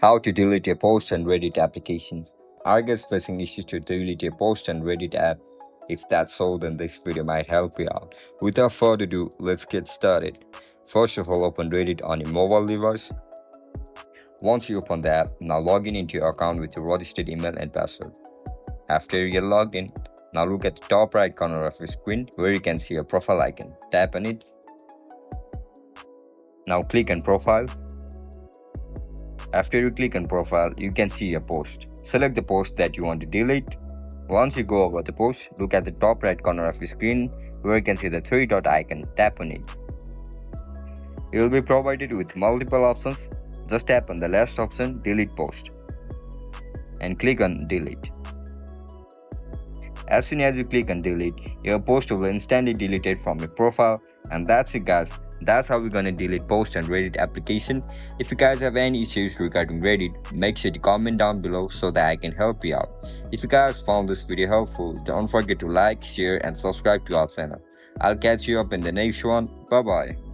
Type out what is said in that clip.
How to delete a post on Reddit application. Are you guys facing issues to delete a post on Reddit app? If that's so, then this video might help you out. Without further ado, let's get started. First of all, open Reddit on your mobile device. Once you open the app, now log in into your account with your registered email and password. After you get logged in, now look at the top right corner of your screen where you can see a profile icon. Tap on it. Now click on profile. After you click on profile, you can see a post. Select the post that you want to delete. Once you go over the post, look at the top right corner of your screen where you can see the three dot icon. Tap on it. You will be provided with multiple options. Just tap on the last option, delete post, and click on delete. As soon as you click on delete, your post will instantly be deleted from your profile. And that's it, guys. That's how we're gonna delete posts on Reddit application. If you guys have any issues regarding Reddit, make sure to comment down below so that I can help you out. If you guys found this video helpful, don't forget to like, share and subscribe to our channel. I'll catch you up in the next one. Bye bye.